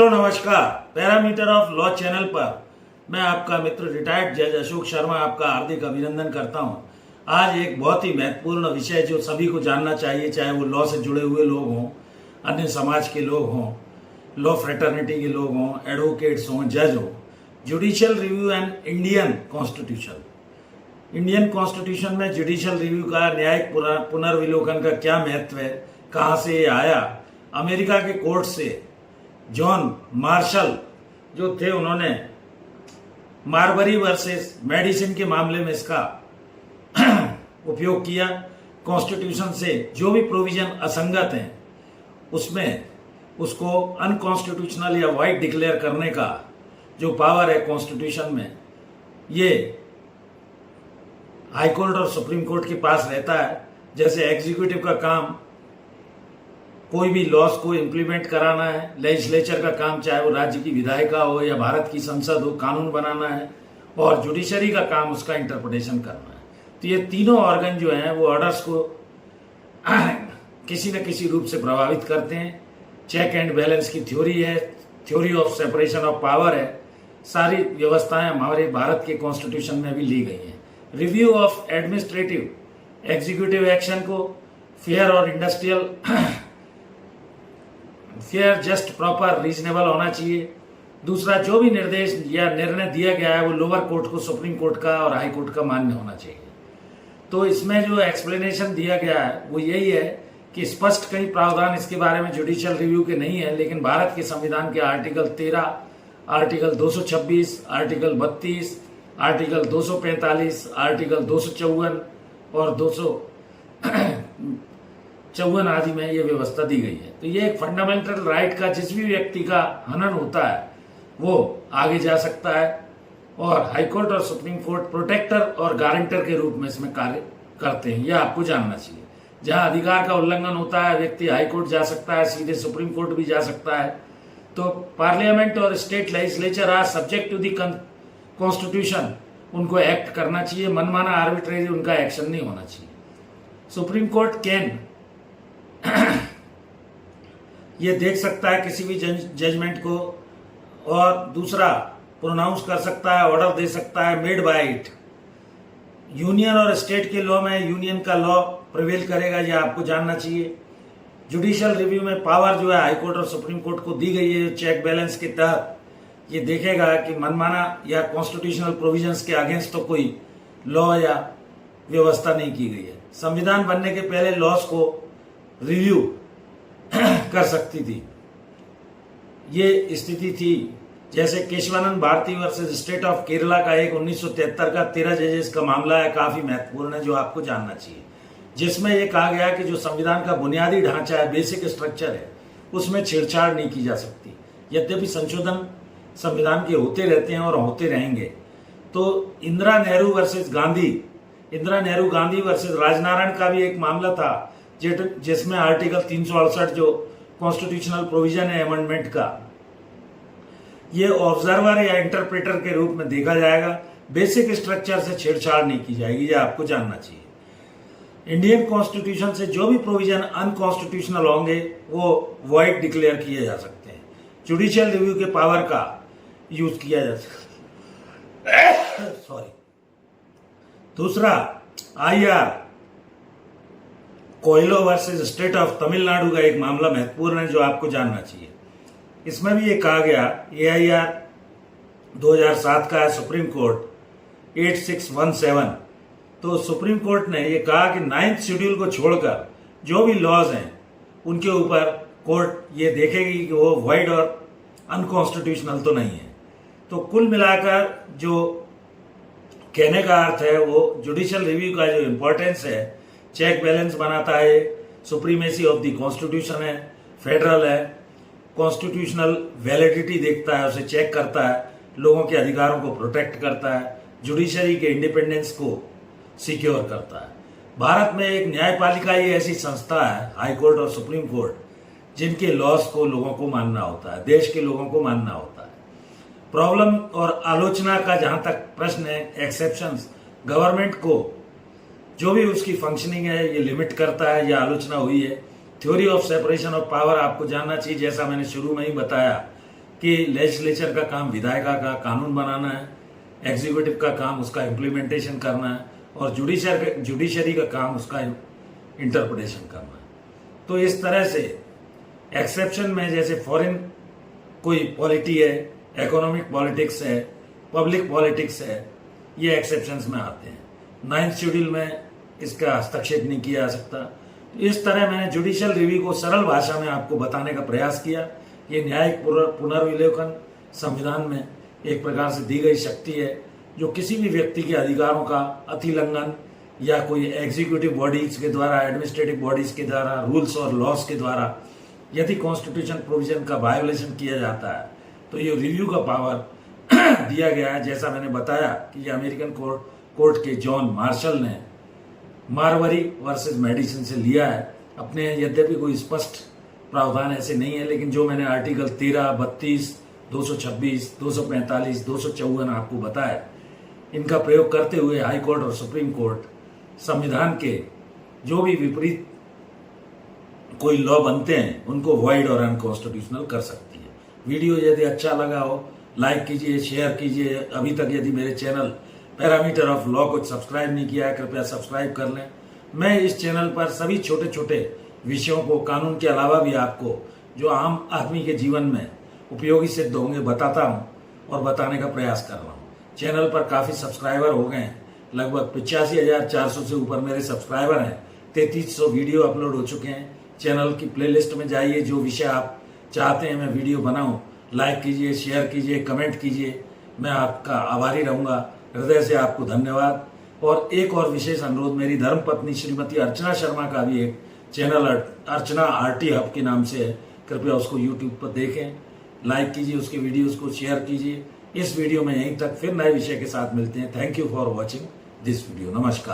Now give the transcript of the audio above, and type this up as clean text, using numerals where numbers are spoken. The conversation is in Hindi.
मित्रों नमस्कार। पैरामीटर ऑफ लॉ चैनल पर मैं आपका मित्र रिटायर्ड जज अशोक शर्मा आपका हार्दिक अभिनंदन करता हूं। आज एक बहुत ही महत्वपूर्ण विषय जो सभी को जानना चाहिए, चाहे वो लॉ से जुड़े हुए लोग हों, अन्य समाज के लोग हों, लॉ फ्रेटर्निटी के लोग हों, एडवोकेट्स हों, जज हों। Judicial review and Indian constitution. Indian constitution में जुडिशियल रिव्यू का न्यायिक पुनर्विलोकन का क्या महत्व है, कहाँ से ये आया। अमेरिका के कोर्ट से जॉन मार्शल जो थे, उन्होंने मार्बरी वर्सेस मेडिसिन के मामले में इसका उपयोग किया। कॉन्स्टिट्यूशन से जो भी प्रोविजन असंगत हैं उसमें उसको अनकॉन्स्टिट्यूशनल या वाइड डिक्लेयर करने का जो पावर है कॉन्स्टिट्यूशन में, ये हाई कोर्ट और सुप्रीम कोर्ट के पास रहता है। जैसे एग्जीक्यूटिव का काम कोई भी लॉस को इम्प्लीमेंट कराना है, लेजिस्लेचर का काम चाहे वो राज्य की विधायिका हो या भारत की संसद हो, कानून बनाना है, और जुडिशरी का काम उसका इंटरप्रिटेशन करना है। तो ये तीनों ऑर्गन जो हैं वो ऑर्डर्स को किसी न किसी रूप से प्रभावित करते हैं। चेक एंड बैलेंस की थ्योरी है, theory of separation of power है, सारी व्यवस्थाएं हमारे भारत के कॉन्स्टिट्यूशन में भी ली गई हैं। Review of administrative executive action को फेयर और industrial fair, just, proper, reasonable होना चाहिए। दूसरा, जो भी निर्देश या निर्णय दिया गया है वो लोअर कोर्ट को, सुप्रीम कोर्ट का और हाई कोर्ट का मान्य होना चाहिए। तो इसमें जो एक्सप्लेनेशन दिया गया है वो यही है कि स्पष्ट कई प्रावधान इसके बारे में जुडिशियल रिव्यू के नहीं है, लेकिन भारत के संविधान के article 13, article 226, article 32, article 245, article 254 और 254 आदि में ये व्यवस्था दी गई है। तो ये एक फंडामेंटल राइट का जिस भी व्यक्ति का हनन होता है वो आगे जा सकता है, और हाईकोर्ट और सुप्रीम कोर्ट प्रोटेक्टर और गारंटर के रूप में इसमें कार्य करते हैं। यह आपको जानना चाहिए। जहां अधिकार का उल्लंघन होता है व्यक्ति हाईकोर्ट जा सकता है, सीधे सुप्रीम कोर्ट भी जा सकता है। तो पार्लियामेंट और state legislature are subject to the constitution, उनको एक्ट करना चाहिए, मनमाना आर्बिट्रेरी उनका एक्शन नहीं होना चाहिए। सुप्रीम कोर्ट कैन ये देख सकता है किसी भी जजमेंट को, और दूसरा प्रोनाउंस कर सकता है, ऑर्डर दे सकता है, मेड बाय इट। यूनियन और स्टेट के लॉ में यूनियन का लॉ प्रिवेल करेगा, यह आपको जानना चाहिए। जुडिशियल रिव्यू में पावर जो है हाईकोर्ट और सुप्रीम कोर्ट को दी गई है, चेक बैलेंस के तहत ये देखेगा कि मनमाना या कॉन्स्टिट्यूशनल प्रोविजंस के अगेंस्ट तो कोई लॉ या व्यवस्था नहीं की गई है। संविधान बनने के पहले लॉस को रिव्यू कर सकती थी, ये स्थिति थी। जैसे Kesavananda Bharati versus state of Kerala का एक 1973 का 13 जजेस का मामला है, काफी महत्वपूर्ण है, जो आपको जानना चाहिए। जिसमें यह कहा गया कि जो संविधान का बुनियादी ढांचा है, बेसिक स्ट्रक्चर है, उसमें छेड़छाड़ नहीं की जा सकती। यद्यपि संशोधन संविधान के होते रहते हैं और होते रहेंगे। तो इंदिरा नेहरू गांधी वर्सेस राजनारायण का भी एक मामला था, जिसमें आर्टिकल 368 जो कॉन्स्टिट्यूशनल प्रोविजन है अमेंडमेंट का, ये ऑब्जर्वर या इंटरप्रेटर के रूप में देखा जाएगा। बेसिक स्ट्रक्चर से छेड़छाड़ नहीं की जाएगी, ये आपको जानना चाहिए। इंडियन कॉन्स्टिट्यूशन से जो भी प्रोविजन अनकॉन्स्टिट्यूशनल होंगे वो वॉइड डिक्लेयर किए जा सकते हैं। जुडिशियल रिव्यू के पावर का यूज किया जा सकता है। सॉरी। दूसरा, IR Coelho versus state of Tamil Nadu का एक मामला महत्वपूर्ण है, जो आपको जानना चाहिए। इसमें भी ये कहा गया, AIR 2007 का है, सुप्रीम कोर्ट 8617। तो सुप्रीम कोर्ट ने ये कहा कि 9th शेड्यूल को छोड़कर जो भी लॉज हैं उनके ऊपर कोर्ट ये देखेगी कि वो वाइड और अनकॉन्स्टिट्यूशनल तो नहीं है। तो कुल मिलाकर जो कहने का अर्थ है वो जुडिशियल रिव्यू का जो इंपॉर्टेंस है, चेक बैलेंस बनाता है, सुप्रीमेसी ऑफ द कॉन्स्टिट्यूशन है, फेडरल है, कॉन्स्टिट्यूशनल वैलिडिटी देखता है, उसे चेक करता है, लोगों के अधिकारों को प्रोटेक्ट करता है, जुडिशरी के इंडिपेंडेंस को सिक्योर करता है। भारत में एक न्यायपालिका ही ऐसी संस्था है, हाई कोर्ट और सुप्रीम कोर्ट, जिनके लॉस को लोगों को मानना होता है, देश के लोगों को मानना होता है। प्रॉब्लम और आलोचना का जहां तक प्रश्न है, एक्सेप्शंस, गवर्नमेंट को जो भी उसकी फंक्शनिंग है ये लिमिट करता है, यह आलोचना हुई है। Theory of separation of power आपको जानना चाहिए, जैसा मैंने शुरू में ही बताया कि लेजिस्लेचर का काम विधायिका का कानून बनाना है, एग्जीक्यूटिव का काम उसका इम्प्लीमेंटेशन करना है, और जुडिशरी का काम उसका इंटरप्रिटेशन करना है। तो इस तरह से एक्सेप्शन में जैसे फॉरेन कोई पॉलिटी है, इकोनॉमिक पॉलिटिक्स है, पब्लिक पॉलिटिक्स है, ये एक्सेप्शंस में आते हैं। 9th शेड्यूल में इसका हस्तक्षेप नहीं किया जा सकता। इस तरह मैंने जुडिशियल रिव्यू को सरल भाषा में आपको बताने का प्रयास किया। ये न्यायिक पुनर्विलोकन संविधान में एक प्रकार से दी गई शक्ति है जो किसी भी व्यक्ति के अधिकारों का अतिलंघन या कोई एग्जीक्यूटिव बॉडीज के द्वारा, एडमिनिस्ट्रेटिव बॉडीज के द्वारा, रूल्स और लॉस के द्वारा यदि कॉन्स्टिट्यूशन प्रोविजन का वायोलेशन किया जाता है तो ये रिव्यू का पावर दिया गया है। जैसा मैंने बताया कि ये अमेरिकन कोर्ट के जॉन मार्शल ने मारवरी वर्सेस मेडिसिन से लिया है अपने। यद्यपि कोई स्पष्ट प्रावधान ऐसे नहीं है, लेकिन जो मैंने आर्टिकल 13, 32, 226, 245, 254 आपको बताया, इनका प्रयोग करते हुए हाई कोर्ट और सुप्रीम कोर्ट संविधान के जो भी विपरीत कोई लॉ बनते हैं उनको वॉइड और अनकॉन्स्टिट्यूशनल कर सकती है। वीडियो यदि अच्छा लगा हो लाइक कीजिए, शेयर कीजिए। अभी तक यदि मेरे चैनल पैरामीटर ऑफ लॉ को सब्सक्राइब नहीं किया है, कृपया सब्सक्राइब कर लें। मैं इस चैनल पर सभी छोटे छोटे विषयों को, कानून के अलावा भी आपको जो आम आदमी के जीवन में उपयोगी सिद्ध होंगे बताता हूं और बताने का प्रयास कर रहा हूं। चैनल पर काफी सब्सक्राइबर हो गए हैं, लगभग 85,400 से ऊपर मेरे सब्सक्राइबर हैं। 3300 वीडियो अपलोड हो चुके हैं। चैनल की प्लेलिस्ट में जाइए, जो विषय आप चाहते हैं मैं वीडियो बनाऊं, लाइक कीजिए, शेयर कीजिए, कमेंट कीजिए। मैं आपका आभारी रहूंगा। हृदय से आपको धन्यवाद। और एक और विशेष अनुरोध, मेरी धर्मपत्नी श्रीमती अर्चना शर्मा का भी एक चैनल अर्चना आरटी हब के नाम से है, कृपया उसको यूट्यूब पर देखें, लाइक कीजिए, उसके वीडियोस को शेयर कीजिए। इस वीडियो में यहीं तक, फिर नए विषय के साथ मिलते हैं। Thank you for watching this video. नमस्कार।